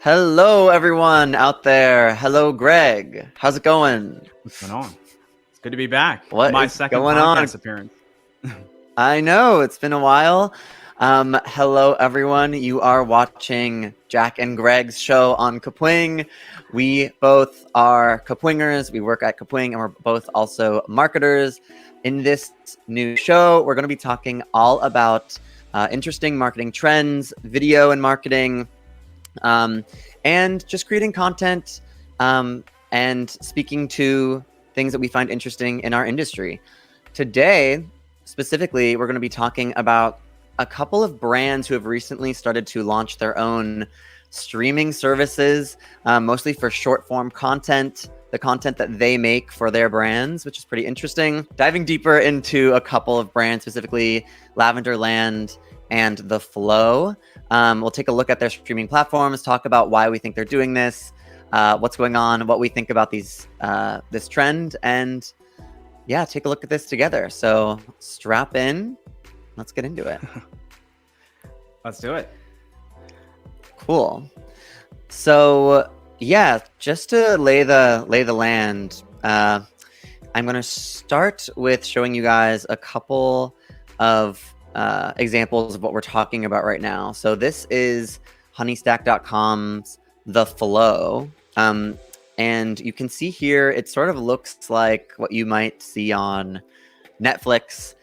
Hello, everyone out there. Hello, Greg. How's it going? What's going on? It's good to be back. What My is second going on? podcast appearance. I know it's been a while. Hello, everyone. You are watching Jack and Greg's show on Kapwing. We both are Kapwingers. We work at Kapwing, and we're both also marketers. In this new show, we're going to be talking all about interesting marketing trends, video and marketing, and just creating content and speaking to things that we find interesting in our industry. Today, specifically, we're going to be talking about a couple of brands who have recently started to launch their own streaming services, mostly for short form content, the content that they make for their brands, which is pretty interesting. Diving deeper into a couple of brands, specifically Lavender Land and The Flow. We'll take a look at their streaming platforms, talk about why we think they're doing this, what's going on, what we think about this trend, and yeah, take a look at this together. So strap in, let's get into it. Let's do it. Cool. So yeah, just to lay the land, I'm gonna start with showing you guys a couple of examples of what we're talking about right now. So this is HoneyStack.com's The Flow. And you can see here, it sort of looks like what you might see on Netflix.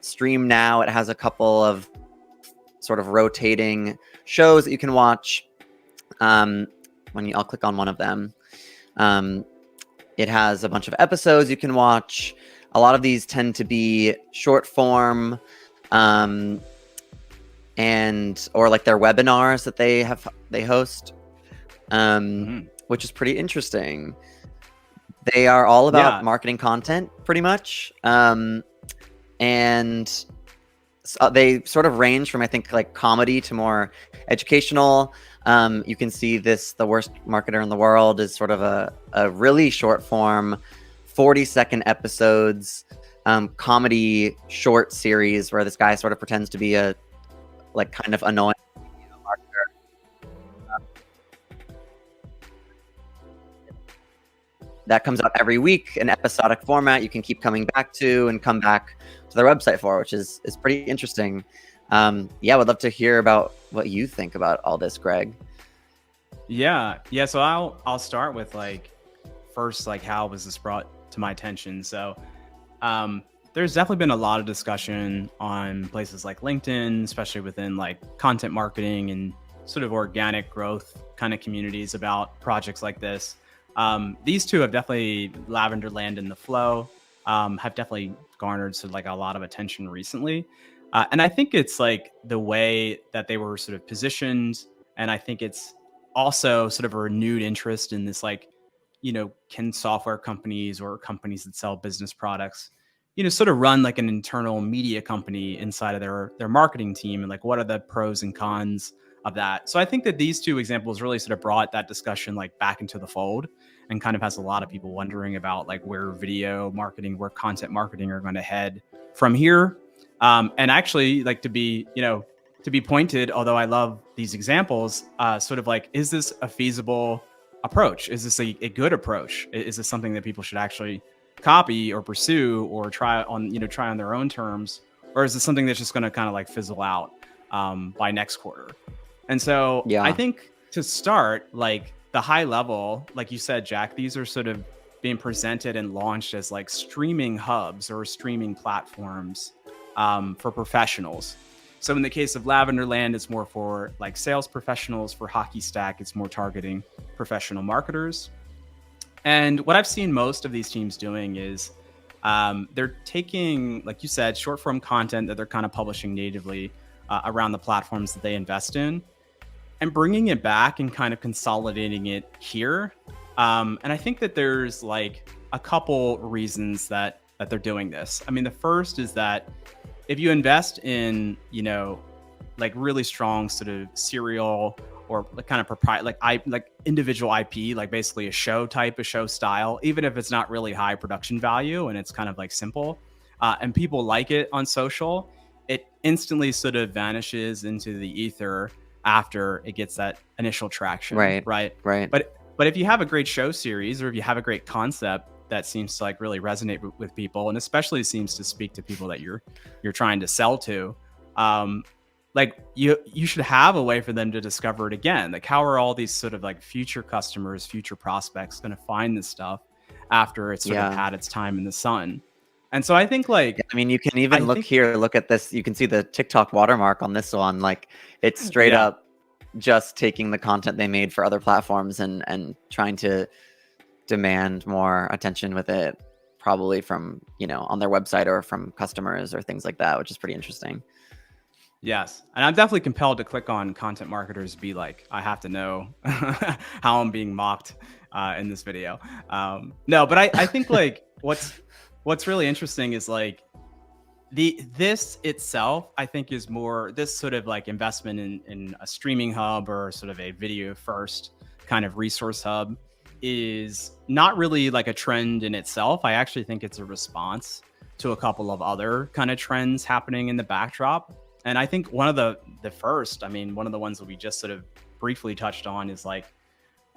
Stream Now, it has a couple of sort of rotating shows that you can watch. I'll click on one of them. It has a bunch of episodes you can watch. A lot of these tend to be short form, or like their webinars that they host, which is pretty interesting. They are all about marketing content, pretty much, and so they sort of range from, I think, like comedy to more educational. You can see this, The Worst Marketer in the World, is sort of a really short form, 40-second episodes, comedy short series where this guy sort of pretends to be a kind of annoying marketer. That comes out every week, an episodic format you can keep coming back to and come back to their website for, which is pretty interesting. Yeah, would love to hear about what you think about all this, Greg. Yeah. So I'll start with first, how was this brought to my attention? So there's definitely been a lot of discussion on places like LinkedIn, especially within content marketing and sort of organic growth kind of communities about projects like this. These two have definitely, Lavender Land and The Flow, have definitely garnered a lot of attention recently. And I think it's the way that they were sort of positioned. And I think it's also sort of a renewed interest in this, can software companies or companies that sell business products, sort of run an internal media company inside of their marketing team, and what are the pros and cons of that. So I think that these two examples really sort of brought that discussion back into the fold, and kind of has a lot of people wondering about where video marketing, where content marketing are going to head from here. And actually, to be pointed, although I love these examples, sort of is this a feasible approach? Is this a good approach? Is this something that people should actually copy or pursue or try on their own terms? Or is this something that's just going to kind of fizzle out by next quarter? And so I think to start, the high level, like you said, Jack, these are sort of being presented and launched as streaming hubs or streaming platforms for professionals. So in the case of Lavender Land, it's more for sales professionals. For HockeyStack, it's more targeting professional marketers. And what I've seen most of these teams doing is they're taking, like you said, short form content that they're kind of publishing natively around the platforms that they invest in, and bringing it back and kind of consolidating it here. And I think that there's a couple reasons that they're doing this. I mean, the first is that if you invest in, really strong sort of serial or kind of proprietary, individual IP, basically a show type, a show style, even if it's not really high production value and it's kind of simple, and people like it on social, it instantly sort of vanishes into the ether after it gets that initial traction, Right. right? Right. But if you have a great show series, or if you have a great concept that seems to like really resonate with people, and especially seems to speak to people that you're trying to sell to, like you should have a way for them to discover it again. Like, how are all these sort of like future customers, future prospects going to find this stuff after it's sort of Yeah. had its time in the sun? And so I think like I mean, you can even I look think here, look at this. You can see the TikTok watermark on this one. Like, it's straight yeah. up just taking the content they made for other platforms and trying to demand more attention with it, probably from, on their website or from customers or things like that, which is pretty interesting. Yes. And I'm definitely compelled to click on content marketers be like, I have to know how I'm being mocked in this video. No, but I think like what's really interesting is like this itself, I think, is more this sort of like investment in a streaming hub or sort of a video first kind of resource hub is not really like a trend in itself. I actually think it's a response to a couple of other kind of trends happening in the backdrop. And I think one of the first, I mean, one of the ones that we just sort of briefly touched on is like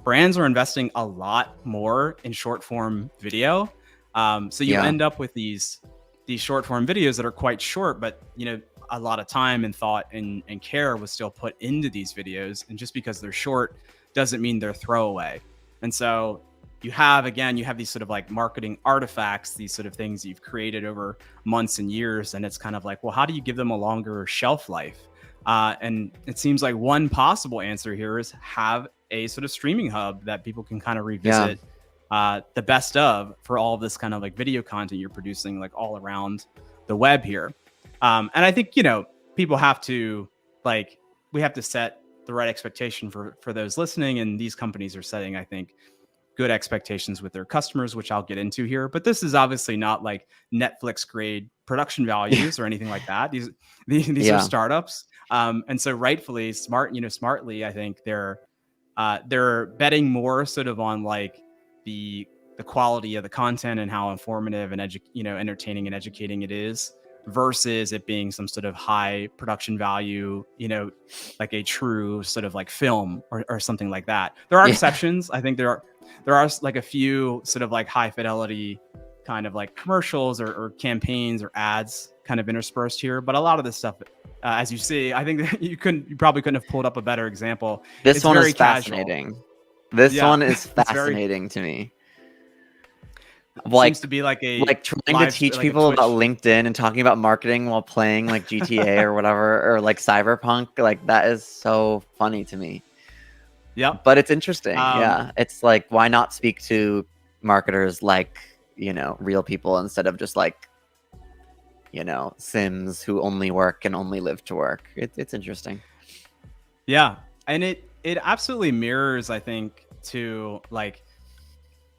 brands are investing a lot more in short form video. So you end up with these short form videos that are quite short, but a lot of time and thought and care was still put into these videos. And just because they're short doesn't mean they're throwaway. And so you have these sort of like marketing artifacts, these sort of things you've created over months and years. And it's kind of like, well, how do you give them a longer shelf life? And it seems like one possible answer here is have a sort of streaming hub that people can kind of revisit the best of for all of this kind of like video content you're producing like all around the web here. And I think, people have to we have to set the right expectation for those listening. And these companies are setting, I think, good expectations with their customers, which I'll get into here. But this is obviously not like Netflix grade production values or anything like that. These are startups. And so rightfully smartly, I think they're betting more sort of on like the quality of the content and how informative and entertaining and educating it is, versus it being some sort of high production value, like a true sort of like film or something like that. There are exceptions. I think there are like a few sort of like high fidelity kind of like commercials or campaigns or ads kind of interspersed here. But a lot of this stuff, as you see, I think that you probably couldn't have pulled up a better example. This one is fascinating. This one is fascinating to me. Seems to be like trying to teach people about LinkedIn and talking about marketing while playing like GTA or whatever, or like Cyberpunk. Like, that is so funny to me. Yeah, but it's interesting. It's like, why not speak to marketers like real people instead of just like Sims who only work and only live to work. It's interesting. Yeah, and it absolutely mirrors, I think, to like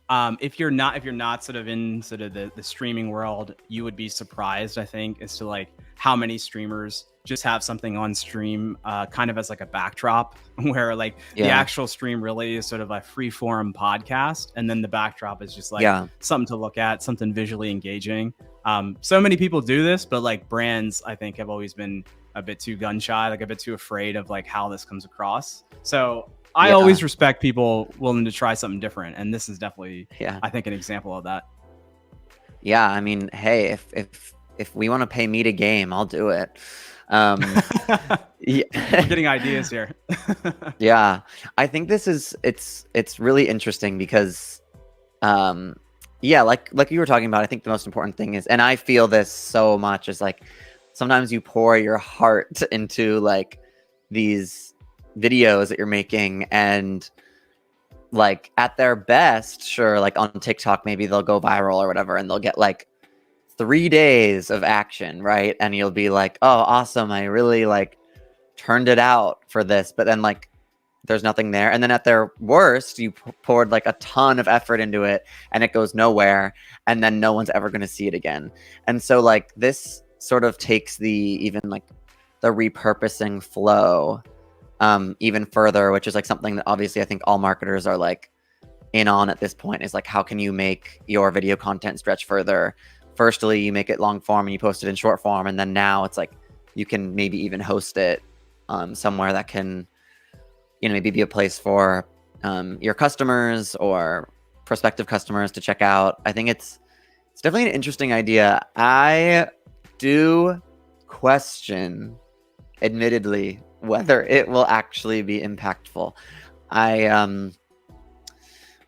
if you're not sort of in sort of the streaming world, you would be surprised, I think, as to like how many streamers just have something on stream kind of as like a backdrop, where like the actual stream really is sort of a free form podcast, and then the backdrop is just like something to look at, something visually engaging. So many people do this, but like brands, I think, have always been a bit too gun shy, like a bit too afraid of like how this comes across. So I always respect people willing to try something different, and this is definitely, I think, an example of that. Yeah, I mean, hey, if we want to pay me to game, I'll do it. We're getting ideas here. Yeah, I think it's really interesting because, like you were talking about, I think the most important thing is, and I feel this so much, is like sometimes you pour your heart into like these videos that you're making, and like at their best, sure, like on TikTok maybe they'll go viral or whatever, and they'll get like 3 days of action, right? And you'll be like, oh, awesome, I really like turned it out for this, but then like there's nothing there. And then at their worst, you poured like a ton of effort into it and it goes nowhere, and then no one's ever going to see it again. And so like this sort of takes the repurposing flow even further, which is like something that obviously I think all marketers are like in on at this point, is like, how can you make your video content stretch further? Firstly, you make it long form and you post it in short form, and then now it's like you can maybe even host it somewhere that can maybe be a place for your customers or prospective customers to check out. I think it's definitely an interesting idea. I do question, admittedly, whether it will actually be impactful. I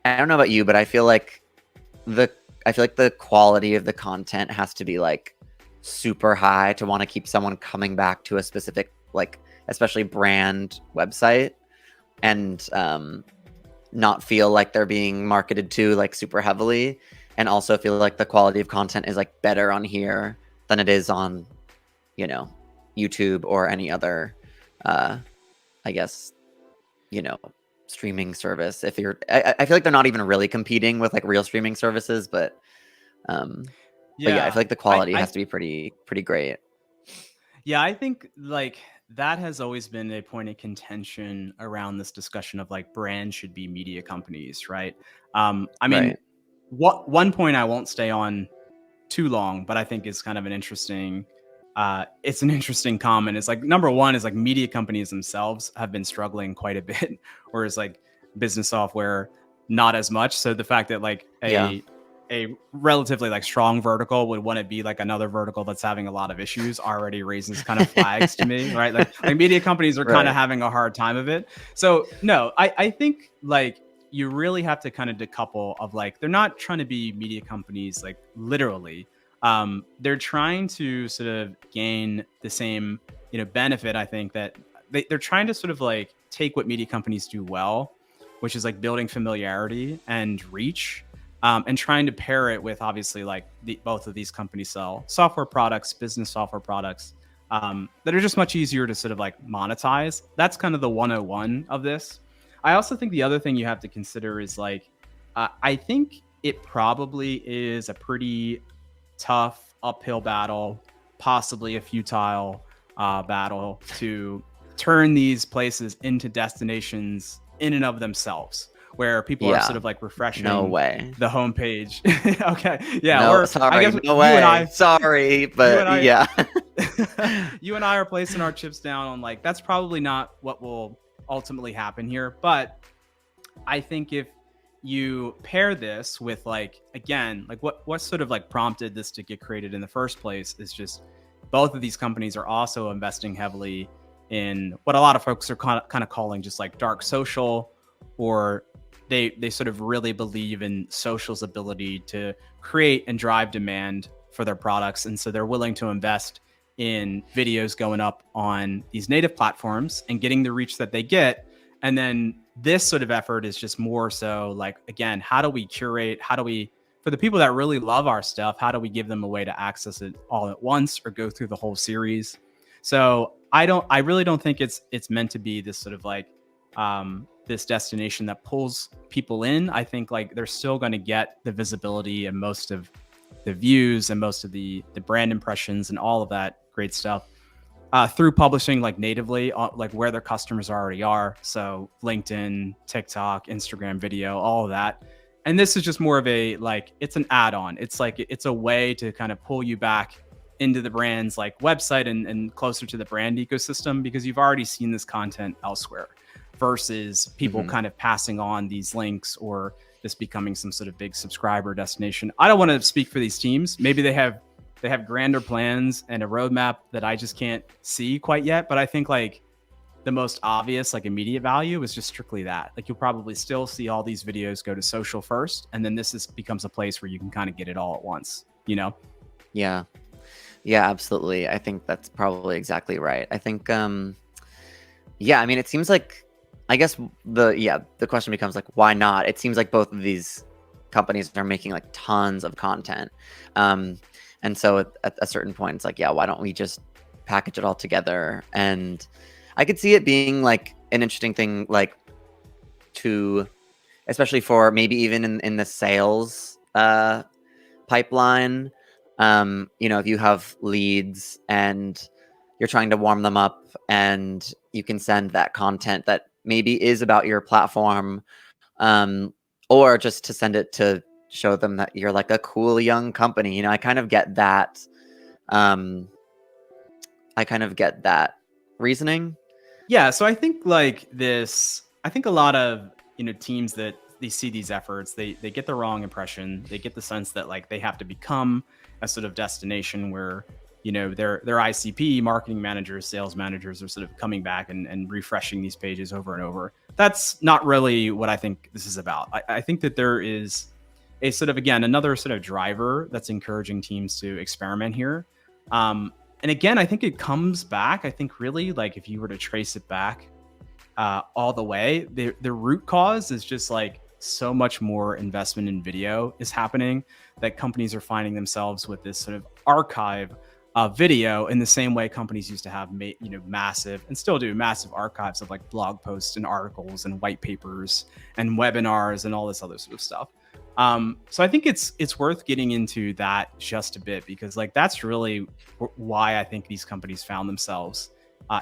don't know about you, but I feel like the quality of the content has to be like super high to want to keep someone coming back to a specific, like, especially brand website, and not feel like they're being marketed to like super heavily, and also feel like the quality of content is like better on here than it is on, YouTube or any other, I guess, streaming service. If you're, I feel like they're not even really competing with like real streaming services, but yeah, I feel like the quality has to be pretty great. Yeah, I think like that has always been a point of contention around this discussion of like brands should be media companies, right? I mean, Right. one point I won't stay on too long, but I think is kind of an interesting it's an interesting comment. It's like, number one is like media companies themselves have been struggling quite a bit, whereas like business software not as much. So the fact that like a relatively like strong vertical would want to be like another vertical that's having a lot of issues already raises kind of flags to me, right? Like media companies are kind of having a hard time of it. So no, I think like you really have to kind of decouple of like, they're not trying to be media companies like literally. They're trying to sort of gain the same, benefit. I think that they're trying to sort of like take what media companies do well, which is like building familiarity and reach, and trying to pair it with obviously like both of these companies sell software products, business software products, that are just much easier to sort of like monetize. That's kind of the 101 of this. I also think the other thing you have to consider is like, I think it probably is a pretty tough uphill battle, possibly a futile battle to turn these places into destinations in and of themselves, where people are sort of like refreshing the homepage. Okay, yeah. No, sorry, I guess no way. You and I, sorry, but yeah. You and I are placing our chips down on like, that's probably not what will ultimately happen here. But I think if you pair this with like, again, like what sort of like prompted this to get created in the first place is just both of these companies are also investing heavily in what a lot of folks are kind of calling just like dark social, or they sort of really believe in social's ability to create and drive demand for their products. And so they're willing to invest in videos going up on these native platforms and getting the reach that they get. And then this sort of effort is just more so like, again, how do we curate? How do we, for the people that really love our stuff, how do we give them a way to access it all at once or go through the whole series? So I really don't think it's meant to be this sort of like, this destination that pulls people in. I think like they're still going to get the visibility and most of the views and most of the brand impressions and all of that great stuff through publishing like natively, like where their customers already are. So LinkedIn, TikTok, Instagram video, all of that. And this is just more of a, like, it's an add-on. It's like, it's a way to kind of pull you back into the brand's like website and closer to the brand ecosystem, because you've already seen this content elsewhere, versus people kind of passing on these links or this becoming some sort of big subscriber destination. I don't want to speak for these teams. Maybe they have grander plans and a roadmap that I just can't see quite yet. But I think like the most obvious, like immediate value is just strictly that. Like you'll probably still see all these videos go to social first, and then this becomes a place where you can kind of get it all at once, Yeah. Yeah, absolutely. I think that's probably exactly right. I think, yeah, I mean, it seems like, I guess the question becomes like, why not? It seems like both of these companies are making like tons of content. And so at a certain point, it's like, yeah, why don't we just package it all together? And I could see it being like an interesting thing, like to, especially for maybe even in the sales pipeline, if you have leads and you're trying to warm them up, and you can send that content that maybe is about your platform, or just to send it to show them that you're like a cool young company. I kind of get that. I kind of get that reasoning. Yeah, so I think I think a lot of, teams that they see these efforts, they get the wrong impression. They get the sense that like they have to become a sort of destination where, their ICP, marketing managers, sales managers are sort of coming back and refreshing these pages over and over. That's not really what I think this is about. I think that there is a sort of, again, another sort of driver that's encouraging teams to experiment here. And again, I think it comes back. I think really, like, if you were to trace it back all the way, the root cause is just like so much more investment in video is happening that companies are finding themselves with this sort of archive of video in the same way companies used to have, massive, and still do, massive archives of like blog posts and articles and white papers and webinars and all this other sort of stuff. So I think it's worth getting into that just a bit, because like that's really why I think these companies found themselves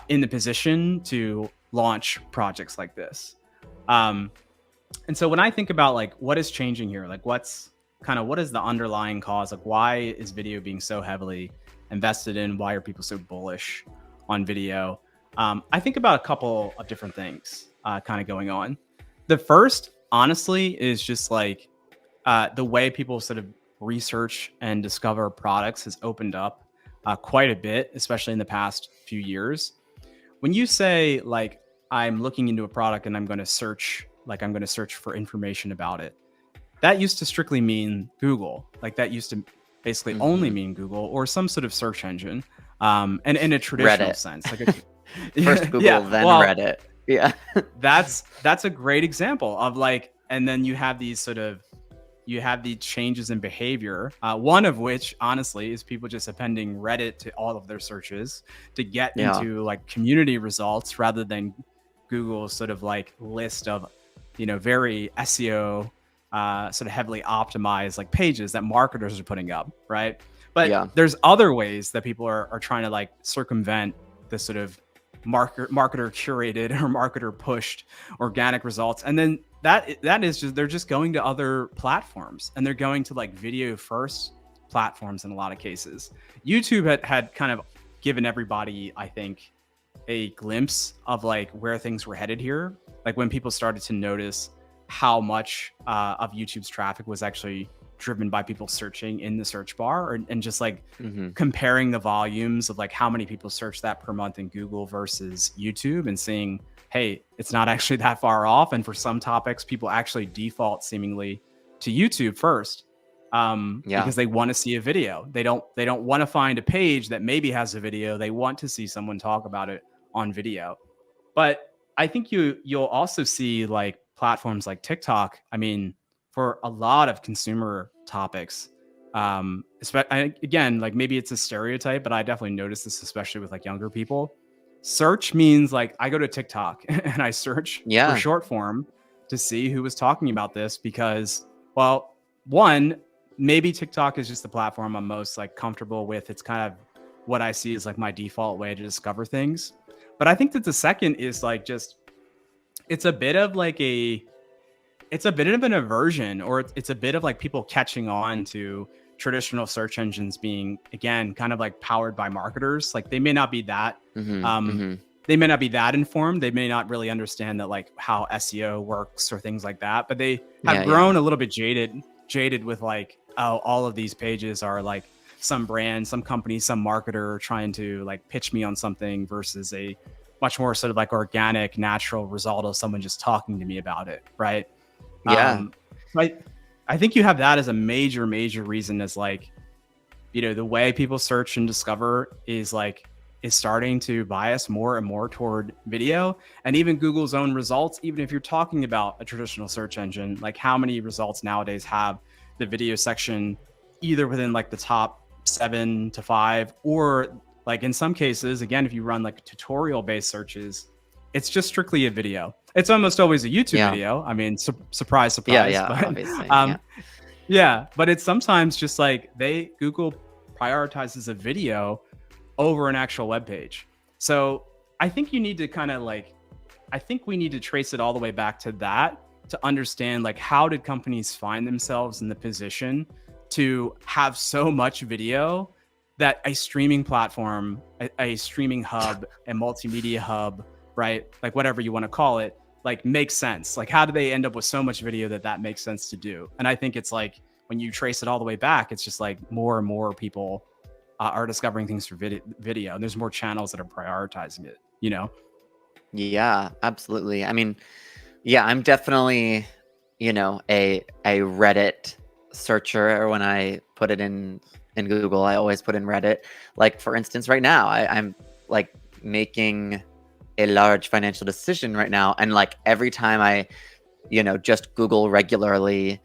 in the position to launch projects like this. And so when I think about like what is changing here, like what is the underlying cause? Like why is video being so heavily invested in? Why are people so bullish on video? I think about a couple of different things kind of going on. The first, honestly, is just like the way people sort of research and discover products has opened up quite a bit, especially in the past few years. When you say like, I'm looking into a product and I'm going to search for information about it, that used to strictly mean Google. Like that used to basically only mean Google or some sort of search engine. And in a traditional Reddit. sense, like First Google, then Reddit. Yeah. that's a great example of like, and then you have these changes in behavior. One of which, honestly, is people just appending Reddit to all of their searches to get into like community results rather than Google's sort of like list of, very SEO sort of heavily optimized like pages that marketers are putting up, right? But there's other ways that people are trying to like circumvent the sort of marketer curated or marketer pushed organic results. And then that is just, they're just going to other platforms, and they're going to like video first platforms in a lot of cases. YouTube had kind of given everybody, I think, a glimpse of like where things were headed here. Like when people started to notice how much of YouTube's traffic was actually driven by people searching in the search bar, and just like comparing the volumes of like how many people search that per month in Google versus YouTube, and seeing, hey, it's not actually that far off. And for some topics, people actually default seemingly to YouTube first because they want to see a video. They don't want to find a page that maybe has a video. They want to see someone talk about it on video. But I think you'll also see like platforms like TikTok. I mean, for a lot of consumer topics, again, like maybe it's a stereotype, but I definitely notice this, especially with like younger people. Search means like I go to TikTok and I search for short form to see who was talking about this, because, well, one, maybe TikTok is just the platform I'm most like comfortable with. It's kind of what I see as like my default way to discover things. But I think that the second is like just, it's a bit of an aversion, or it's a bit of like people catching on to traditional search engines being, again, kind of like powered by marketers. Like they may not be that, they may not be that informed. They may not really understand that like how SEO works or things like that, but they have grown a little bit jaded with like, oh, all of these pages are like some brand, some company, some marketer trying to like pitch me on something, versus a much more sort of like organic, natural result of someone just talking to me about it. Right. I think you have that as a major reason, as like, the way people search and discover is starting to bias more and more toward video. And even Google's own results, even if you're talking about a traditional search engine, like how many results nowadays have the video section either within like the top 7 to 5, or like in some cases, again, if you run like tutorial based searches, it's just strictly a video. It's almost always a YouTube video. I mean, surprise. But, Obviously. But it's sometimes just like Google prioritizes a video over an actual web page. So I think you need to kind of like, I think we need to trace it all the way back to that to understand like how did companies find themselves in the position to have so much video that a streaming platform, a streaming hub, a multimedia hub, right? Like whatever you want to call it, like makes sense. Like how do they end up with so much video that makes sense to do? And I think it's like when you trace it all the way back, it's just like more and more people are discovering things through video, and there's more channels that are prioritizing it, you know? Yeah, absolutely. I mean, yeah, I'm definitely, a Reddit searcher. When I put it in Google, I always put in Reddit. Like, for instance, right now, I'm like making a large financial decision right now, and like every time I, just Google regularly,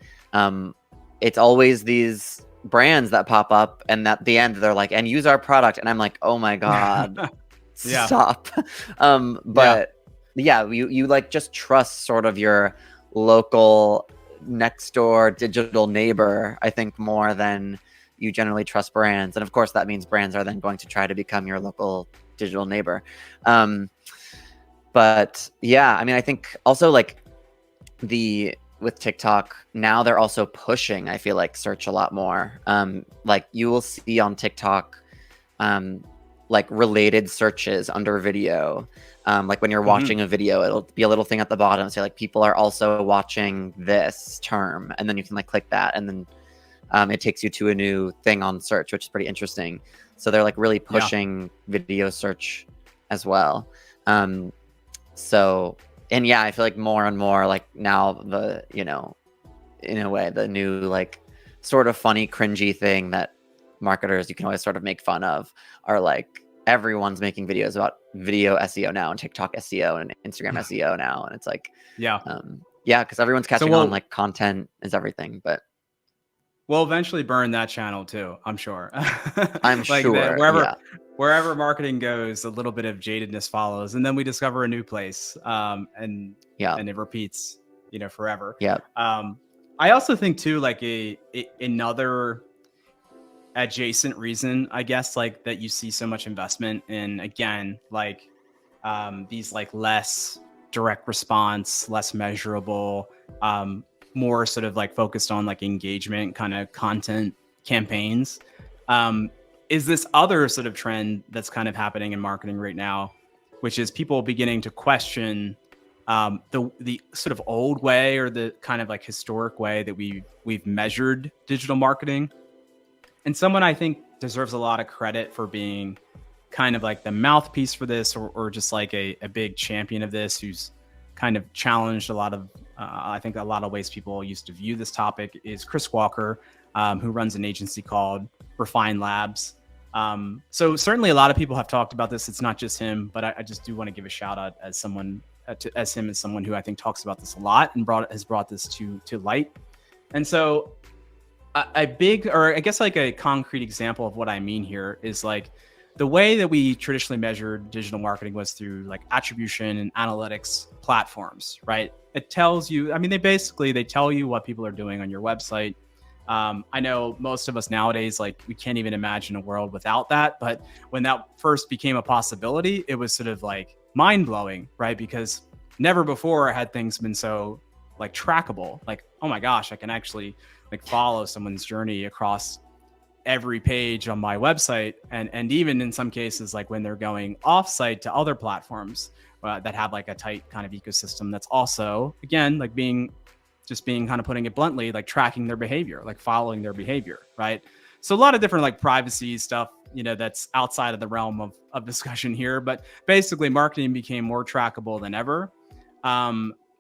it's always these brands that pop up, and at the end they're like, and use our product, and I'm like, oh my god, Yeah. stop. But yeah, you like just trust sort of your local next door digital neighbor, I think, more than you generally trust brands. And of course that means brands are then going to try to become your local digital neighbor. But yeah, I mean, I think also like with TikTok now, they're also pushing, I feel like, search a lot more. Like you will see on TikTok like related searches under video. Like when you're watching a video, it'll be a little thing at the bottom say like people are also watching this term, and then you can like click that, and then it takes you to a new thing on search, which is pretty interesting. So they're like really pushing video search as well. So, and yeah, I feel like more and more like now the, in a way, the new like sort of funny, cringy thing that marketers you can always sort of make fun of are like everyone's making videos about video SEO now, and TikTok SEO and Instagram SEO now, and it's like because everyone's catching on, like content is everything. But we'll eventually burn that channel too, I'm sure. I'm like sure wherever marketing goes, a little bit of jadedness follows, and then we discover a new place, and it repeats, forever. I also think too, like another adjacent reason, I guess, like that you see so much investment in, again, like these like less direct response, less measurable, more sort of like focused on like engagement kind of content campaigns, is this other sort of trend that's kind of happening in marketing right now, which is people beginning to question the sort of old way, or the kind of like historic way that we've measured digital marketing. And someone I think deserves a lot of credit for being kind of like the mouthpiece for this, or just like a big champion of this, who's kind of challenged a lot of, I think a lot of ways people used to view this topic, is Chris Walker, who runs an agency called Refine Labs. So certainly a lot of people have talked about this. It's not just him, but I just do want to give a shout out as someone, as someone who I think talks about this a lot and has brought this to light. And so a big, or I guess like a concrete example of what I mean here is like the way that we traditionally measured digital marketing was through like attribution and analytics platforms, right? It tells you, I mean, they tell you what people are doing on your website. I know most of us nowadays, like we can't even imagine a world without that. But when that first became a possibility, it was sort of like mind blowing, right? Because never before had things been so like trackable. Like, oh my gosh, I can actually like follow someone's journey across every page on my website, and even in some cases, like when they're going offsite to other platforms that have like a tight kind of ecosystem, that's also, again, like being kind of, putting it bluntly, like tracking their behavior, like following their behavior, right? So a lot of different like privacy stuff, that's outside of the realm of discussion here, but basically marketing became more trackable than ever.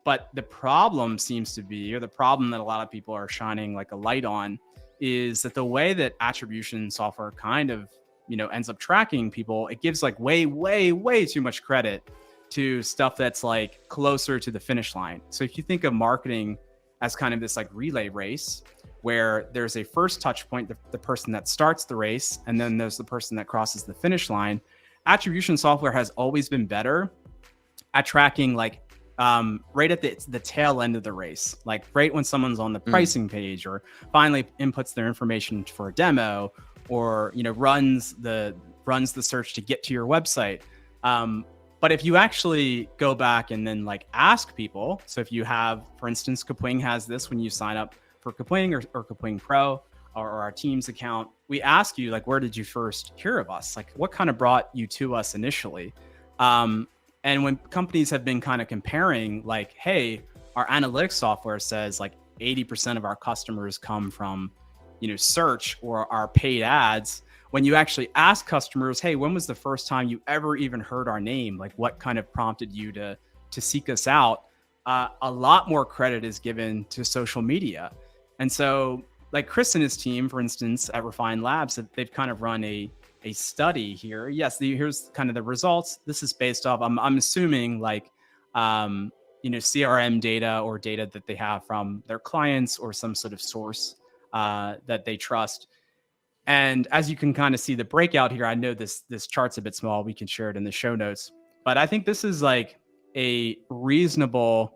But the problem seems to be, or the problem that a lot of people are shining like a light on, is that the way that attribution software kind of, ends up tracking people, it gives like way, way, way too much credit to stuff that's like closer to the finish line. So if you think of marketing as kind of this like relay race, where there's a first touch point, the person that starts the race, and then there's the person that crosses the finish line, attribution software has always been better at tracking like right at the tail end of the race, like right when someone's on the pricing page, or finally inputs their information for a demo, or runs the search to get to your website. But if you actually go back and then like ask people, so if you have, for instance, Kapwing has this, when you sign up for Kapwing or Kapwing Pro or our Teams account, we ask you like, where did you first hear of us? Like what kind of brought you to us initially? And when companies have been kind of comparing, like, hey, our analytics software says like 80% of our customers come from, search or our paid ads. When you actually ask customers, hey, when was the first time you ever even heard our name? Like, what kind of prompted you to seek us out? A lot more credit is given to social media. And so, like Chris and his team, for instance, at Refined Labs, they've kind of run a study here. Yes, here's kind of the results. This is based off, I'm assuming, like, CRM data or data that they have from their clients or some sort of source that they trust. And as you can kind of see the breakout here, I know this chart's a bit small. We can share it in the show notes, but I think this is like a reasonable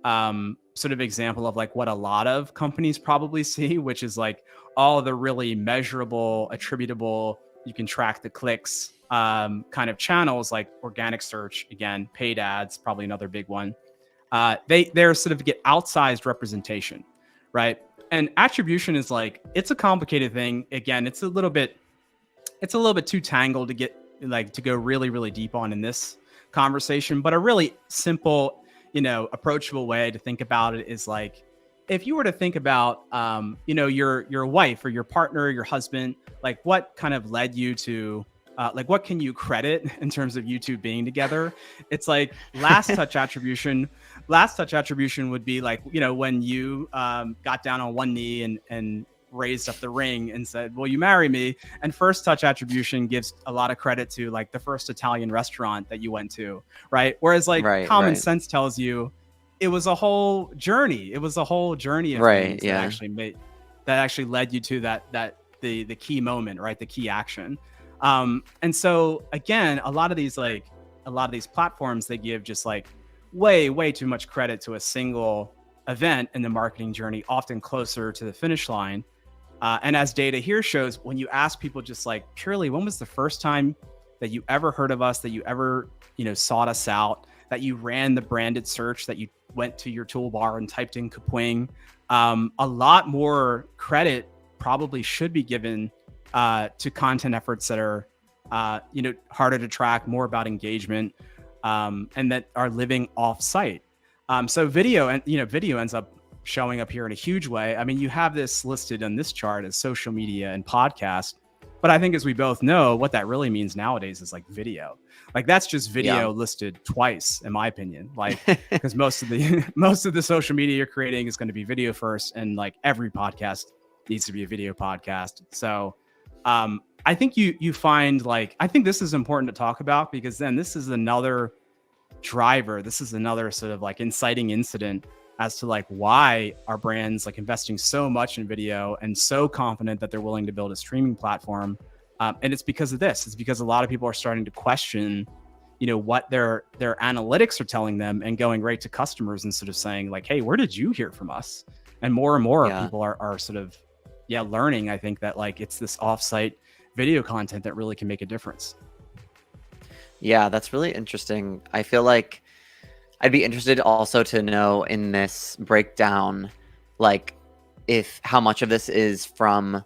sort of example of like what a lot of companies probably see, which is like all the really measurable, attributable, you can track the clicks kind of channels, like organic search, again, paid ads, probably another big one. They're sort of get outsized representation, right? And attribution is like, it's a complicated thing. Again, it's a little bit too tangled to get like to go really, really deep on in this conversation. But a really simple, approachable way to think about it is like, if you were to think about, your wife or your partner, your husband, like what kind of led you to, like what can you credit in terms of you two being together? It's like last touch attribution would be like, when you got down on one knee and raised up the ring and said, will you marry me? And first touch attribution gives a lot of credit to like the first Italian restaurant that you went to, right? Whereas like common sense tells you it was a whole journey. It was a whole journey of things that actually led you to the key moment, right? The key action. And so again, a lot of these platforms, they give just like way too much credit to a single event in the marketing journey, often closer to the finish line. And as data here shows, when you ask people just like purely, when was the first time that you ever heard of us, that you ever, sought us out, that you ran the branded search, that you went to your toolbar and typed in Kapwing, a lot more credit probably should be given to content efforts that are, harder to track, more about engagement, and that are living off site. So video ends up showing up here in a huge way. I mean, you have this listed on this chart as social media and podcast, but I think as we both know, what that really means nowadays is like video. Like that's just video listed twice, in my opinion. Like because most of the social media you're creating is going to be video first, and like every podcast needs to be a video podcast. So I think you find like, I think this is important to talk about because then this is another driver. This is another sort of like inciting incident as to like why are brands like investing so much in video and so confident that they're willing to build a streaming platform. And it's because of this. It's because a lot of people are starting to question, what their analytics are telling them and going right to customers and sort of saying like, hey, where did you hear from us? And more people are sort of, learning, I think, that like it's this offsite video content that really can make a difference. Yeah, that's really interesting. I feel like I'd be interested also to know in this breakdown, like if how much of this is from,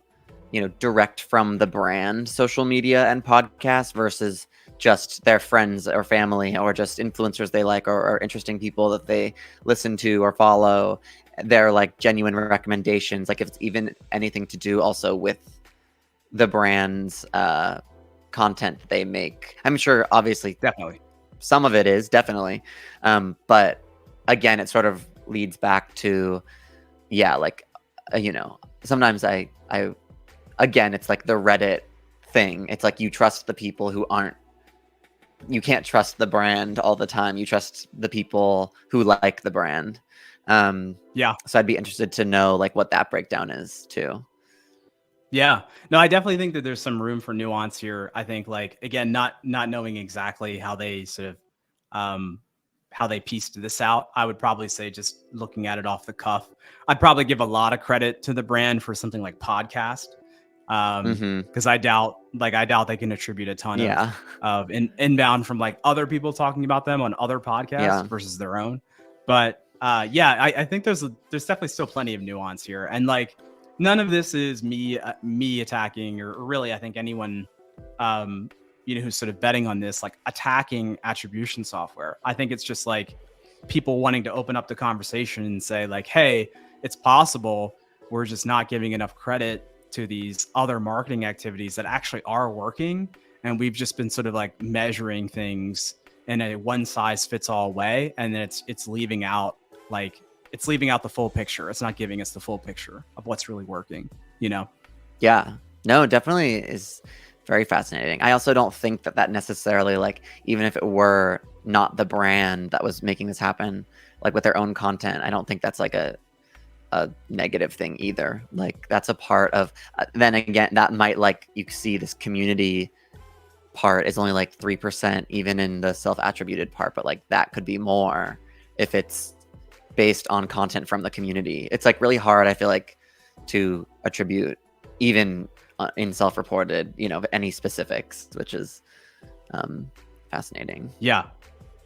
direct from the brand social media and podcasts versus just their friends or family or just influencers they like or interesting people that they listen to or follow. Their like genuine recommendations, like if it's even anything to do also with the brand's content they make. I'm sure obviously Definitely some of it is definitely, but again, it sort of leads back to sometimes I again, it's like the Reddit thing. It's like you trust the people you can't trust the brand all the time. You trust the people who like the brand. So I'd be interested to know like what that breakdown is too. Yeah, no, I definitely think that there's some room for nuance here. I think like, again, not knowing exactly how they sort of, how they pieced this out. I would probably say, just looking at it off the cuff, I'd probably give a lot of credit to the brand for something like podcast. Because I doubt they can attribute a ton of inbound from like other people talking about them on other podcasts versus their own. But I think there's definitely still plenty of nuance here, and like none of this is me attacking or really I think anyone who's sort of betting on this, like attacking attribution software. I think it's just like people wanting to open up the conversation and say like, hey, it's possible. We're just not giving enough credit to these other marketing activities that actually are working. And we've just been sort of like measuring things in a one size fits all way. And then it's leaving out the full picture. It's not giving us the full picture of what's really working, Yeah, no, definitely is very fascinating. I also don't think that necessarily, like, even if it were not the brand that was making this happen, like with their own content, I don't think that's like a negative thing either. Like that's a part of, then again, that might, like, you see this community part is only like 3% even in the self-attributed part, but like that could be more if it's based on content from the community. It's like really hard, I feel like, to attribute even in self-reported, any specifics, which is fascinating. Yeah,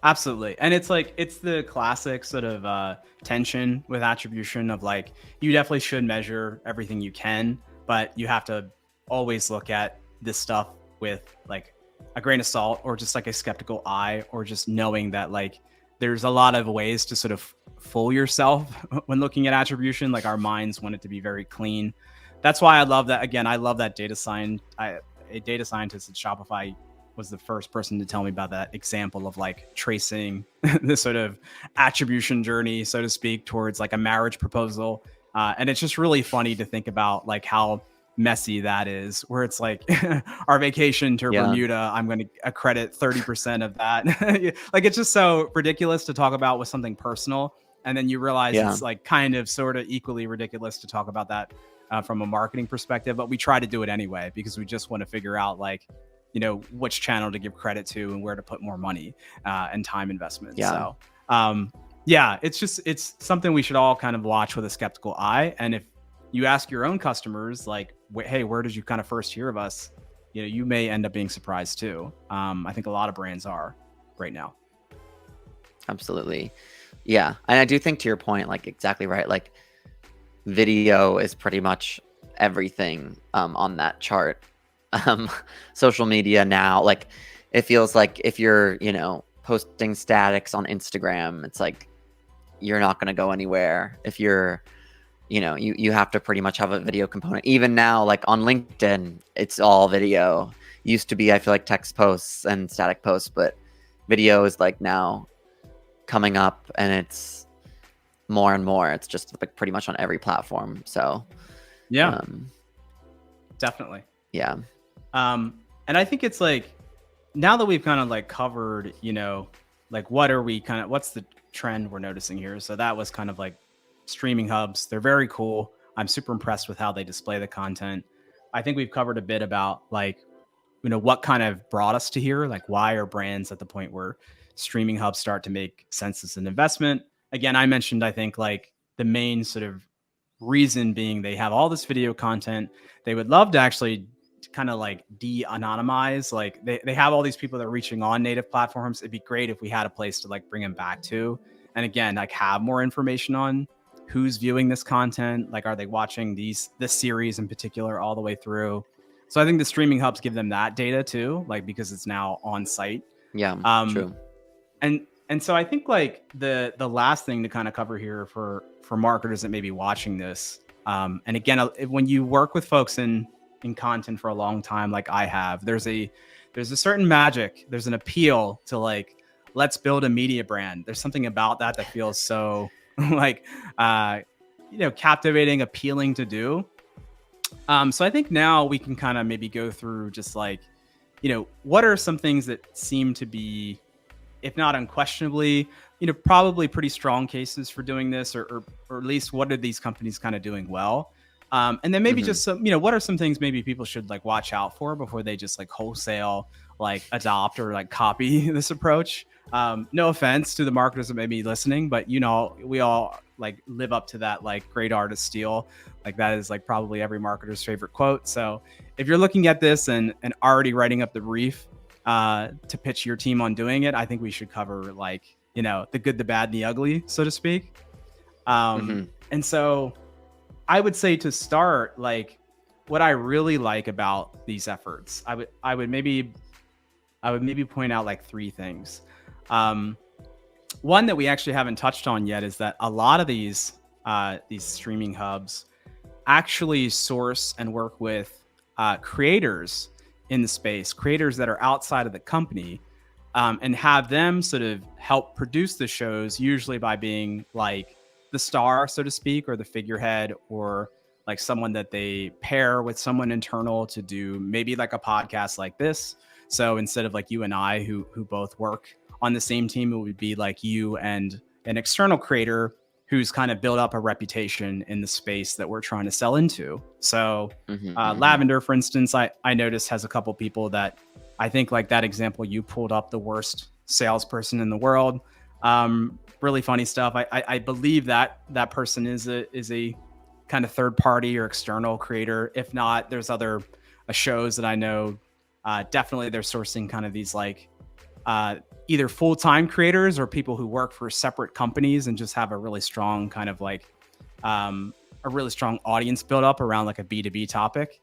absolutely. And it's like, it's the classic sort of tension with attribution of like, you definitely should measure everything you can, but you have to always look at this stuff with like a grain of salt, or just like a skeptical eye, or just knowing that like there's a lot of ways to sort of fool yourself when looking at attribution. Like our minds want it to be very clean. That's why I love that. Again, I love that a data scientist at Shopify was the first person to tell me about that example of like tracing this sort of attribution journey, so to speak, towards like a marriage proposal. And it's just really funny to think about like how messy that is, where it's like our vacation to Bermuda, I'm going to accredit 30% of that. Like it's just so ridiculous to talk about with something personal. And then you realize it's like kind of sort of equally ridiculous to talk about that from a marketing perspective, but we try to do it anyway because we just want to figure out like, which channel to give credit to and where to put more money and time investment. So it's something we should all kind of watch with a skeptical eye. And if you ask your own customers, like, hey, where did you kind of first hear of us? You may end up being surprised too. I think a lot of brands are right now. Absolutely. Yeah. And I do think, to your point, like exactly right. Like video is pretty much everything on that chart. Social media now, like it feels like if you're, posting statics on Instagram, it's like you're not going to go anywhere. If you're, you have to pretty much have a video component. Even now, like on LinkedIn, it's all video. Used to be, I feel like, text posts and static posts, but video is like now coming up, and it's more and more. It's just like pretty much on every platform. So yeah, definitely. Yeah. And I think it's like, now that we've kind of like covered, like what's the trend we're noticing here? So that was kind of like streaming hubs. They're very cool. I'm super impressed with how they display the content. I think we've covered a bit about like, what kind of brought us to here, like why are brands at the point where streaming hubs start to make sense as an investment? Again, I mentioned, I think like the main sort of reason being they have all this video content. They would love to actually kind of like de-anonymize, like they have all these people that are reaching on native platforms. It'd be great if we had a place to like bring them back to, and again, like have more information on who's viewing this content. Like, are they watching this series in particular all the way through? So I think the streaming hubs give them that data too, like because it's now on site. Yeah, true. And so I think like the last thing to kind of cover here for marketers that may be watching this, and again, when you work with folks in content for a long time, like I have, there's a certain magic, there's an appeal to like, let's build a media brand. There's something about that feels so like, captivating, appealing to do. So I think now we can kind of maybe go through just like, what are some things that seem to be, if not unquestionably, probably pretty strong cases for doing this, or at least what are these companies kind of doing well? And then maybe just some, what are some things maybe people should like watch out for before they just like wholesale, like adopt or like copy this approach? No offense to the marketers that may be listening, but we all like live up to that, like great artist steal. Like that is like probably every marketer's favorite quote. So if you're looking at this and already writing up the brief to pitch your team on doing it, I think we should cover like, the good, the bad, and the ugly, so to speak. And so I would say to start, like what I really like about these efforts, I would maybe I would maybe point out like three things. Um, One that we actually haven't touched on yet is that a lot of these streaming hubs actually source and work with creators in the space, creators that are outside of the company, and have them sort of help produce the shows, usually by being like the star, so to speak, or the figurehead, or like someone that they pair with someone internal to do maybe like a podcast like this. So instead of like you and I, who both work on the same team, it would be like you and an external creator who's kind of built up a reputation in the space that we're trying to sell into. So Lavender, for instance, I noticed has a couple people that I think, like that example you pulled up, the worst salesperson in the world. Really funny stuff. I believe that that person is a kind of third party or external creator. If not, there's other shows that I know. Definitely they're sourcing kind of these like either full-time creators or people who work for separate companies and just have a really strong kind of like a really strong audience built up around like a B2B topic.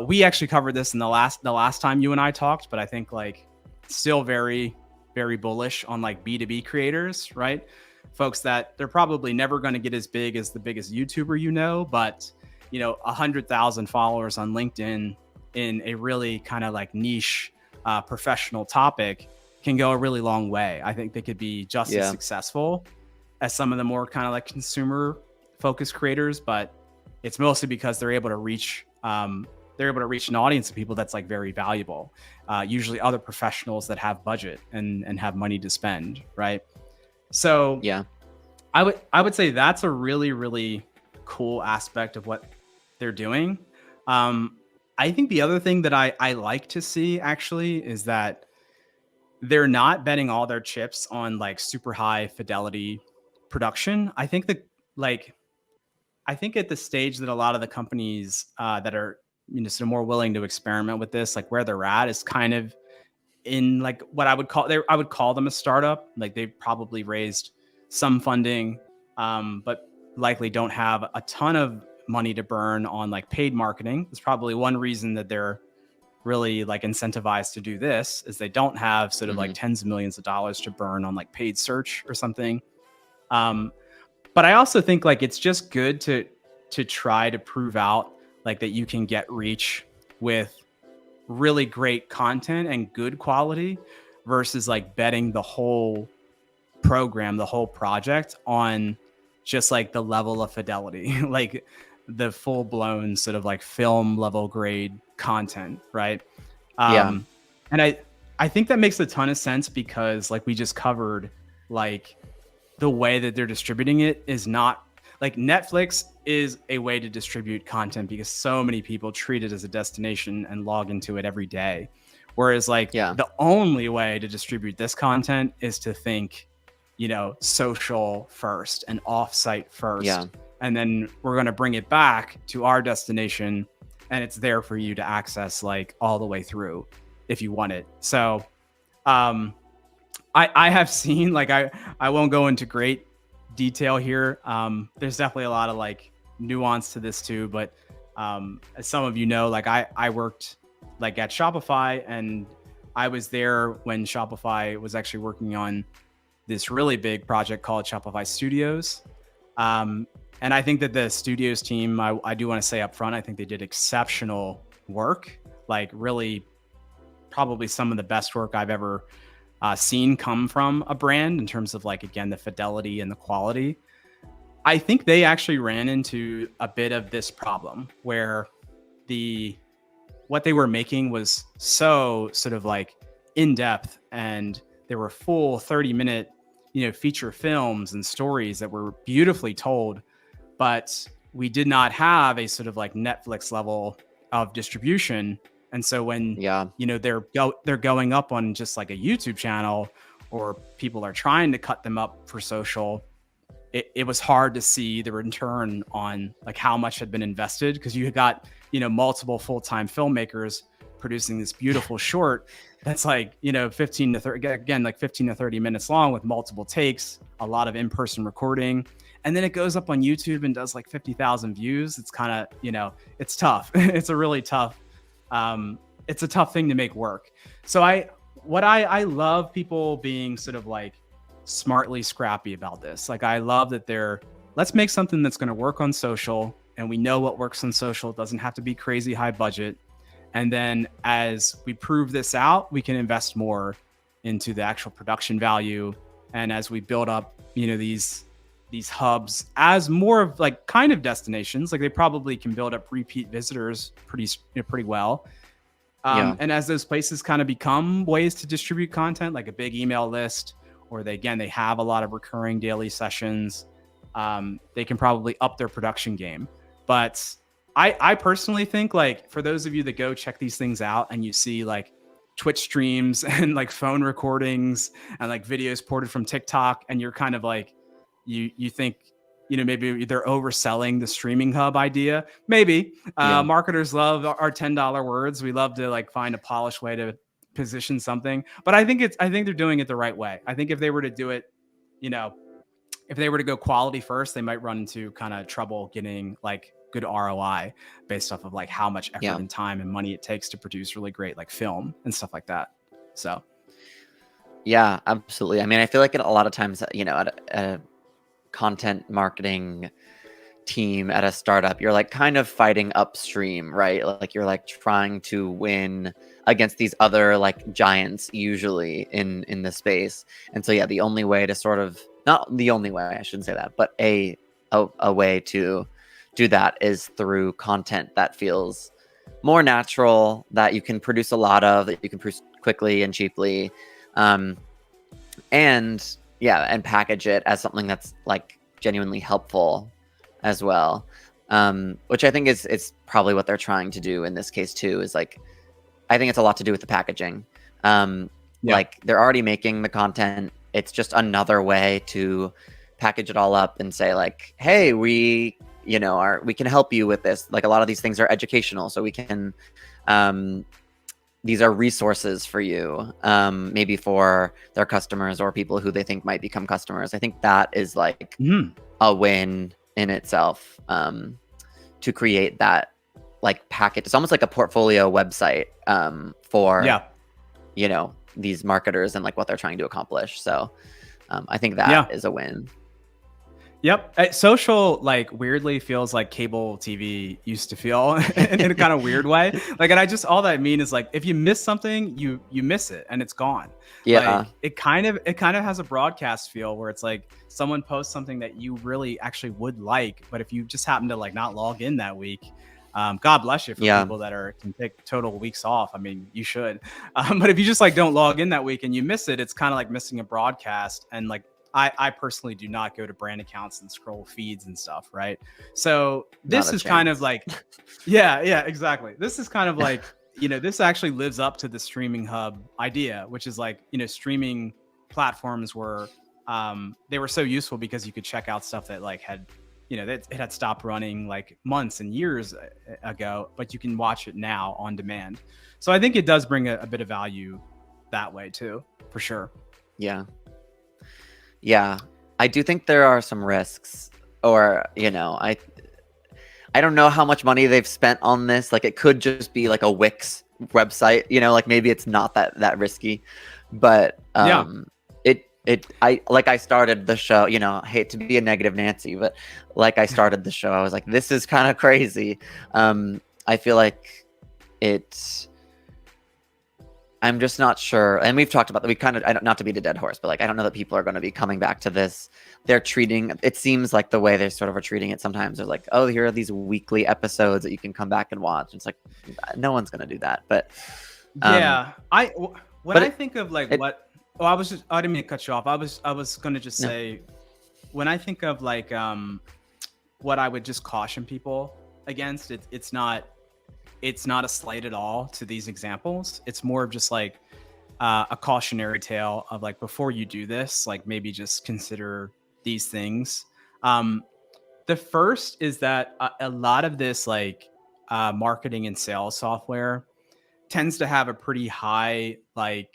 We actually covered this in the last time you and I talked, but I think like still very, very bullish on like B2B creators, right? Folks that they're probably never going to get as big as the biggest YouTuber, but 100,000 followers on LinkedIn in a really kind of like niche professional topic can go a really long way. I think they could be just as successful as some of the more kind of like consumer focused creators, but it's mostly because they're able to reach an audience of people that's like very valuable. Usually other professionals that have budget and have money to spend, right? So I would say that's a really, really cool aspect of what they're doing. I think the other thing that I like to see actually is that they're not betting all their chips on like super high fidelity production. I think at the stage that a lot of the companies that are sort of more willing to experiment with this, like where they're at is kind of in like what I would call them a startup. Like they've probably raised some funding, but likely don't have a ton of money to burn on like paid marketing. It's probably one reason that they're really like incentivized to do this is they don't have sort of like tens of millions of dollars to burn on like paid search or something. But I also think like it's just good to try to prove out like that you can get reach with really great content and good quality versus like betting the whole program, the whole project on just like the level of fidelity, like the full blown sort of like film level grade content. Right. And I think that makes a ton of sense because like we just covered, like the way that they're distributing it is not like Netflix is a way to distribute content because so many people treat it as a destination and log into it every day. Whereas like the only way to distribute this content is to think, social first and offsite first. And then we're going to bring it back to our destination and it's there for you to access like all the way through if you want it. So I have seen, like, I won't go into great detail here. There's definitely a lot of like nuance to this too, but as some of you know, like I worked like at Shopify and I was there when Shopify was actually working on this really big project called Shopify Studios. And I think that the studios team, I do want to say up front, I think they did exceptional work, like really probably some of the best work I've ever seen come from a brand in terms of like, again, the fidelity and the quality. I think they actually ran into a bit of this problem where what they were making was so sort of like in depth and there were full 30-minute, feature films and stories that were beautifully told, but we did not have a sort of like Netflix level of distribution. And so when, they're going up on just like a YouTube channel or people are trying to cut them up for social, it was hard to see the return on like how much had been invested because you got, multiple full-time filmmakers producing this beautiful short that's like, 15 to 30 minutes long with multiple takes, a lot of in-person recording. And then it goes up on YouTube and does like 50,000 views. It's kind of, it's tough. It's a really tough, it's a tough thing to make work. So what I love people being sort of like smartly scrappy about this. Like, I love that let's make something that's going to work on social, and we know what works on social. It doesn't have to be crazy high budget. And then as we prove this out, we can invest more into the actual production value. And as we build up, these hubs as more of like kind of destinations, like they probably can build up repeat visitors pretty well. Yeah. And as those places kind of become ways to distribute content, like a big email list, or they have a lot of recurring daily sessions, they can probably up their production game. But I personally think, like, for those of you that go check these things out and you see like Twitch streams and like phone recordings and like videos ported from TikTok, and you're kind of like, you think, maybe they're overselling the streaming hub idea. Maybe marketers love our $10 words. We love to like find a polished way to position something, but I think they're doing it the right way. I think if they were to do it, if they were to go quality first, they might run into kind of trouble getting like good ROI based off of like how much effort and time and money it takes to produce really great like film and stuff like that. So yeah, absolutely. I mean, I feel like a lot of times, at a content marketing team at a startup, you're like kind of fighting upstream, right? Like you're like trying to win against these other like giants usually in the space. And so yeah, the only way to sort of, not the only way, I shouldn't say that, but a way to do that is through content that feels more natural, that you can produce a lot of, that you can produce quickly and cheaply, and package it as something that's like genuinely helpful as well, which I think is probably what they're trying to do in this case too. Is like, I think it's a lot to do with the packaging. Like they're already making the content. It's just another way to package it all up and say like, hey, we can help you with this. Like a lot of these things are educational, so we can, these are resources for you, maybe for their customers or people who they think might become customers. I think that is like a win in itself, to create that like package. It's almost like a portfolio website, for these marketers and like what they're trying to accomplish. So I think that is a win. Yep. Social like weirdly feels like cable TV used to feel in a kind of weird way. Like, and all that I mean is like, if you miss something, you miss it and it's gone. Yeah. Like it kind of has a broadcast feel where it's like someone posts something that you really actually would like, but if you just happen to like not log in that week, God bless you for people that can take total weeks off. I mean, you should. But if you just like don't log in that week and you miss it, it's kind of like missing a broadcast. And like, I personally do not go to brand accounts and scroll feeds and stuff, right? So this is kind of like, yeah, exactly. This is kind of like, this actually lives up to the streaming hub idea, which is like, streaming platforms were, they were so useful because you could check out stuff that like had, it had stopped running like months and years ago, but you can watch it now on demand. So I think it does bring a bit of value that way too, for sure. Yeah, I do think there are some risks, or I don't know how much money they've spent on this. Like it could just be like a Wix website, like maybe it's not that risky, but I started the show, I hate to be a negative Nancy, but like I started the show, I was like, this is kind of crazy. I feel like I'm just not sure. And we've talked about that. We kind of, not to beat a dead horse, but like, I don't know that people are going to be coming back to this. They're treating, it seems like the way they sort of are treating it sometimes, they're like, oh, here are these weekly episodes that you can come back and watch. It's like, no one's going to do that. But I think of like I didn't mean to cut you off. I was going to just say, when I think of like, what I would just caution people against, it's not a slight at all to these examples. It's more of just like a cautionary tale of like, before you do this, like maybe just consider these things. The first is that a lot of this like marketing and sales software tends to have a pretty high like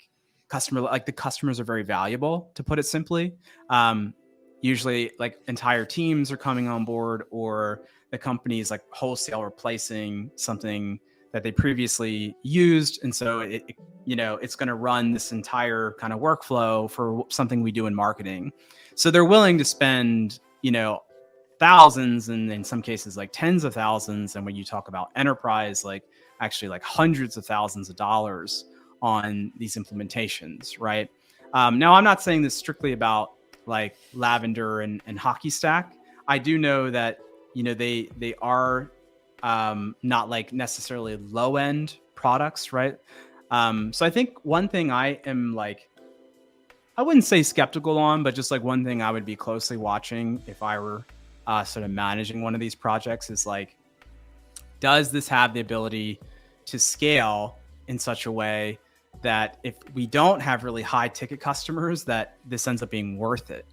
customer, like the customers are very valuable, to put it simply. Usually like entire teams are coming on board, or the company is like wholesale replacing something that they previously used, and so it's going to run this entire kind of workflow for something we do in marketing. So they're willing to spend thousands, and in some cases like tens of thousands, and when you talk about enterprise, like actually like hundreds of thousands of dollars on these implementations, right? Now, I'm not saying this strictly about like Lavender and HockeyStack. I do know that they are not like necessarily low end products, right? So I think one thing I am like, I wouldn't say skeptical on, but just like one thing I would be closely watching if I were sort of managing one of these projects is like, does this have the ability to scale in such a way that if we don't have really high ticket customers, that this ends up being worth it?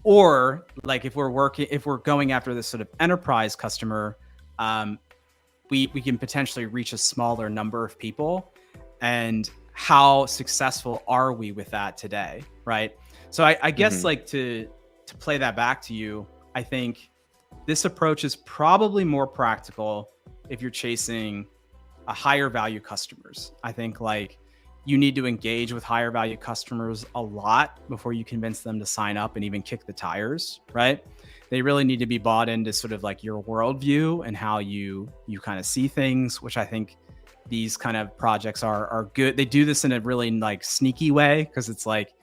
Or like if we're going after this sort of enterprise customer, we can potentially reach a smaller number of people, and how successful are we with that today, right? So I guess like to play that back to you, I think this approach is probably more practical if you're chasing a higher value customers. I think like you need to engage with higher value customers a lot before you convince them to sign up and even kick the tires, right? They really need to be bought into sort of like your worldview and how you kind of see things, which I think these kind of projects are good. They do this in a really like sneaky way because it's like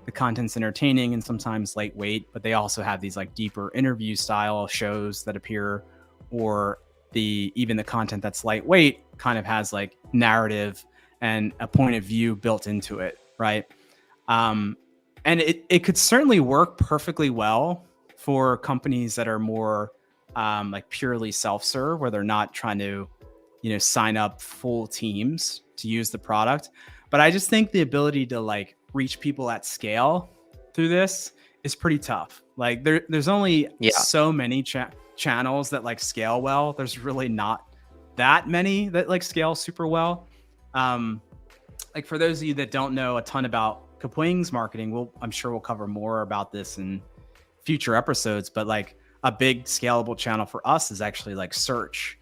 the content's entertaining and sometimes lightweight, but they also have these like deeper interview style shows that appear, or even the content that's lightweight kind of has like narrative and a point of view built into it, right? And it could certainly work perfectly well for companies that are more like purely self-serve, where they're not trying to sign up full teams to use the product. But I just think the ability to like reach people at scale through this is pretty tough. Like there's only so many channels that like scale well. There's really not that many that like scale super well. Like for those of you that don't know a ton about Kapwing's marketing, I'm sure we'll cover more about this in future episodes, but like a big scalable channel for us is actually like search,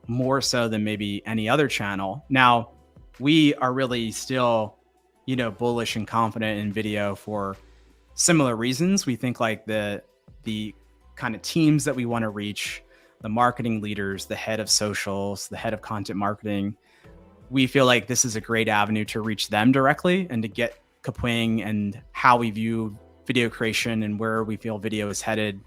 more so than maybe any other channel. Now, we are really still, bullish and confident in video for similar reasons. We think like the kind of teams that we want to reach, the marketing leaders, the head of socials, the head of content marketing, we feel like this is a great avenue to reach them directly and to get Kapwing and how we view video creation and where we feel video is headed,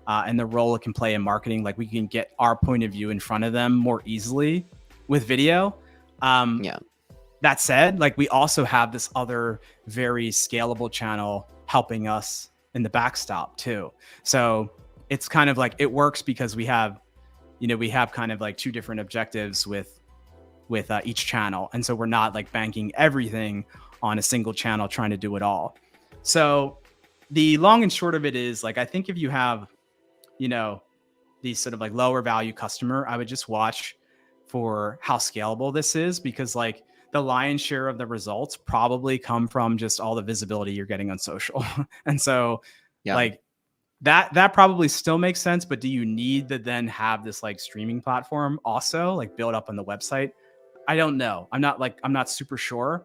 and the role it can play in marketing. Like we can get our point of view in front of them more easily with video. That said, like we also have this other very scalable channel helping us in the backstop too. So it's kind of like it works because we have kind of like two different objectives with each channel. And so we're not like banking everything on a single channel trying to do it all. So the long and short of it is like, I think if you have, these sort of like lower value customer, I would just watch for how scalable this is, because like the lion's share of the results probably come from just all the visibility you're getting on social. And so like that probably still makes sense, but do you need to then have this like streaming platform also like built up on the website? I don't know. I'm not super sure.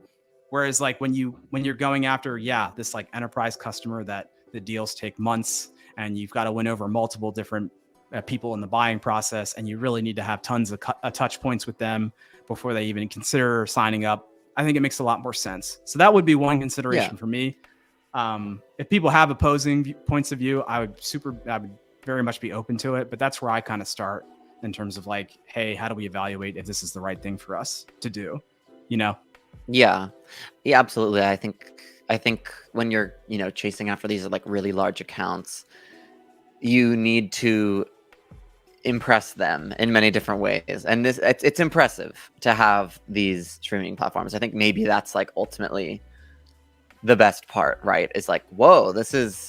Whereas like when you're going after, this like enterprise customer that the deals take months and you've got to win over multiple different people in the buying process, and you really need to have tons of touch points with them before they even consider signing up, I think it makes a lot more sense. So that would be one consideration for me. If people have opposing points of view, I would very much be open to it, but that's where I kind of start in terms of like, hey, how do we evaluate if this is the right thing for us to do? Yeah, absolutely. I think when you're, chasing after these like really large accounts, you need to impress them in many different ways. And it's impressive to have these streaming platforms. I think maybe that's like ultimately the best part, right? Is like, whoa, this is,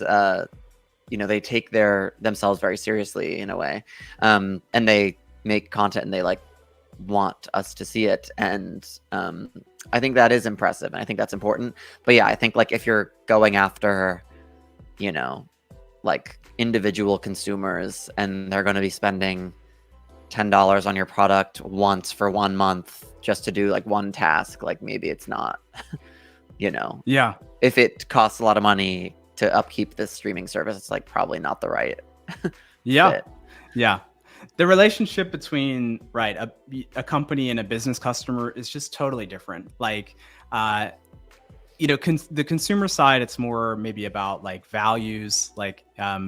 they take themselves very seriously in a way. And they make content and they like want us to see it. And I think that is impressive. And I think that's important. But I think like if you're going after, like individual consumers and they're going to be spending, $10 on your product once for 1 month just to do like one task, like maybe it's not, Yeah. if it costs a lot of money to upkeep this streaming service, it's like probably not the right Yeah. fit. Yeah. The relationship between a company and a business customer is just totally different. Like, the consumer side, it's more maybe about like values, like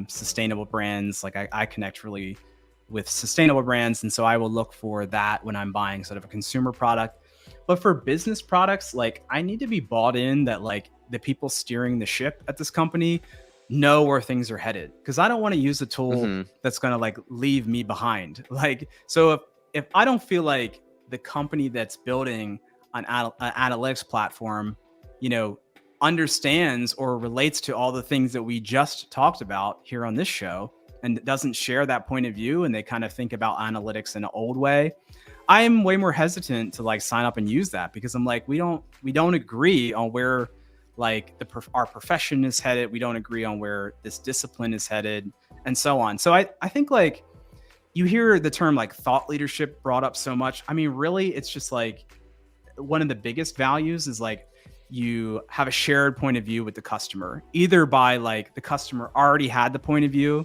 sustainable brands. Like I connect really with sustainable brands, and so I will look for that when I'm buying sort of a consumer product. But for business products, like I need to be bought in that like the people steering the ship at this company know where things are headed, because I don't want to use a tool Hmm. that's going to like leave me behind. Like, so if I don't feel like the company that's building an analytics platform, you know, understands or relates to all the things that we just talked about here on this show, and doesn't share that point of view, and they kind of think about analytics in an old way, I'm way more hesitant to like sign up and use that, because I'm like, we don't agree on where like our profession is headed. We don't agree on where this discipline is headed, and so on. So I think like you hear the term like thought leadership brought up so much. I mean, really, it's just like one of the biggest values is like you have a shared point of view with the customer, either by like the customer already had the point of view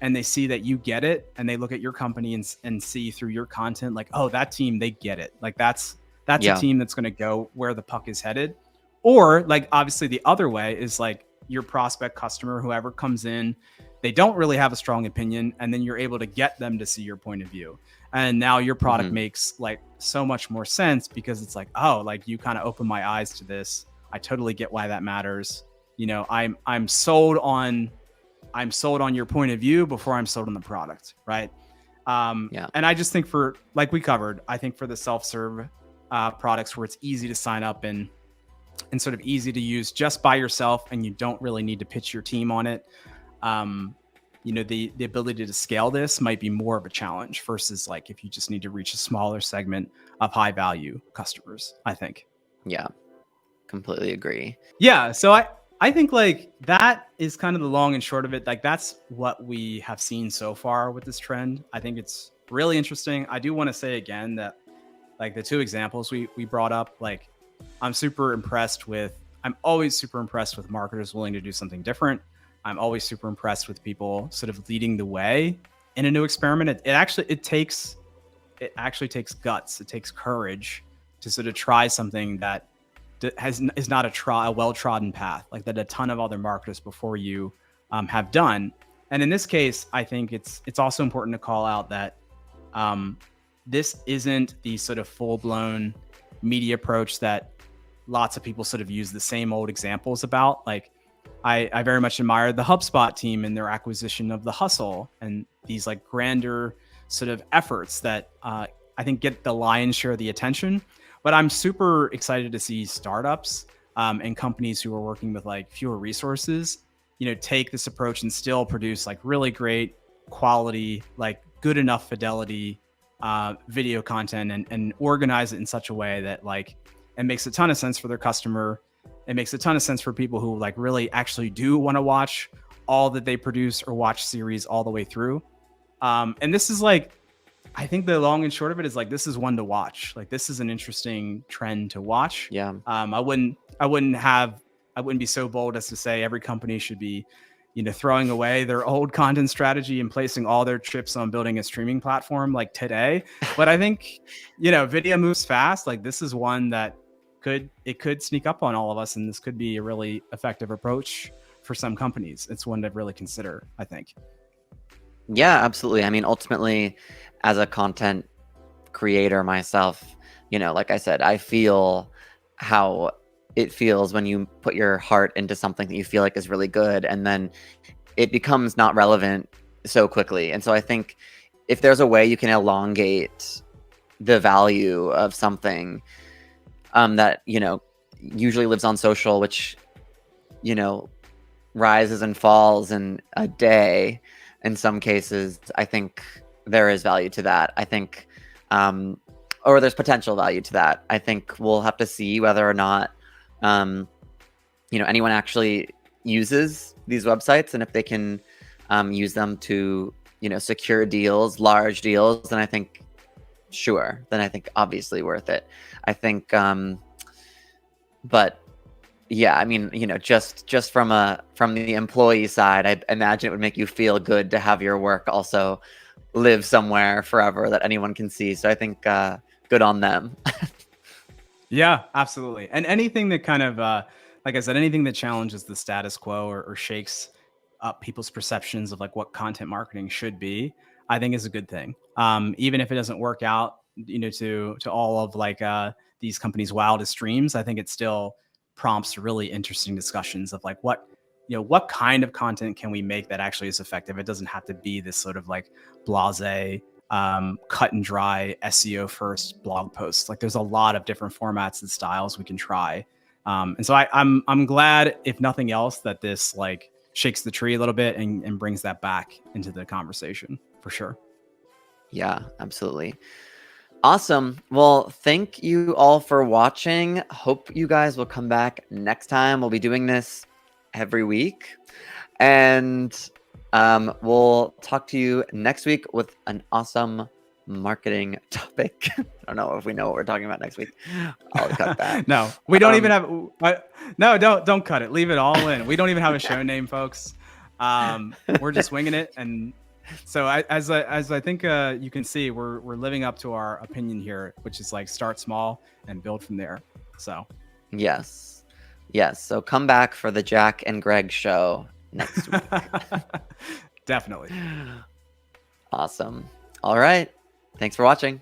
and they see that you get it, and they look at your company and see through your content like, oh, that team, they get it, like that's a Yeah. team that's going to go where the puck is headed. Or like obviously the other way is like your prospect customer, whoever comes in, they don't really have a strong opinion, and then you're able to get them to see your point of view, and now your product Hmm. makes like so much more sense, because it's like, oh, like you kind of open my eyes to this. I totally get why that matters. I'm sold on your point of view before I'm sold on the product, right? Yeah. And I just think for, like we covered, I think for the self-serve products where it's easy to sign up and sort of easy to use just by yourself, and you don't really need to pitch your team on it, the ability to scale this might be more of a challenge versus like if you just need to reach a smaller segment of high value customers, I think. Yeah. Completely agree. Yeah. So I think like that is kind of the long and short of it. Like that's what we have seen so far with this trend. I think it's really interesting. I do want to say again that like the two examples we brought up, like I'm always super impressed with marketers willing to do something different. I'm always super impressed with people sort of leading the way in a new experiment. It actually takes guts. It takes courage to sort of try something that is not a well-trodden path, like that a ton of other marketers before you have done. And in this case, I think it's also important to call out that this isn't the sort of full-blown media approach that lots of people sort of use the same old examples about. Like I very much admire the HubSpot team and their acquisition of The Hustle, and these like grander sort of efforts that I think get the lion's share of the attention. But I'm super excited to see startups and companies who are working with like fewer resources, take this approach and still produce like really great quality, like good enough fidelity video content, and organize it in such a way that like it makes a ton of sense for their customer. It makes a ton of sense for people who like really actually do want to watch all that they produce or watch series all the way through. And this is like, I think the long and short of it is like, this is one to watch. Like this is an interesting trend to watch. Yeah. I wouldn't be so bold as to say every company should be, throwing away their old content strategy and placing all their chips on building a streaming platform like today. But I think, video moves fast. Like this is one that could sneak up on all of us, and this could be a really effective approach for some companies. It's one to really consider, I think. Yeah, absolutely. I mean, ultimately, as a content creator myself, like I said, I feel how it feels when you put your heart into something that you feel like is really good, and then it becomes not relevant so quickly. And so I think if there's a way you can elongate the value of something that, usually lives on social, which, rises and falls in a day, in some cases, I think there is value to that. I think, or there's potential value to that. I think we'll have to see whether or not, anyone actually uses these websites, and if they can use them to secure deals, large deals, then I think obviously worth it. I think, but yeah, I mean, just from the employee side, I imagine it would make you feel good to have your work also live somewhere forever that anyone can see. So I think good on them. Yeah, absolutely. And anything that kind of, like I said, anything that challenges the status quo or shakes up people's perceptions of like what content marketing should be, I think is a good thing. Even if it doesn't work out, to all of like these companies' wildest dreams, I think it still prompts really interesting discussions of like what kind of content can we make that actually is effective. It doesn't have to be this sort of like blase cut and dry SEO first blog posts. Like there's a lot of different formats and styles we can try. And so I'm glad, if nothing else, that this like shakes the tree a little bit and brings that back into the conversation for sure. Yeah, absolutely. Awesome. Well, thank you all for watching. Hope you guys will come back next time. We'll be doing this every week. And we'll talk to you next week with an awesome marketing topic. I don't know if we know what we're talking about next week. I'll cut that. No, we don't even have. No, don't cut it. Leave it all in. We don't even have a show name, folks. We're just winging it, and so as I think you can see, we're living up to our opinion here, which is like start small and build from there. So yes. So come back for the Jack and Greg show next week. Definitely. Awesome. All right. Thanks for watching.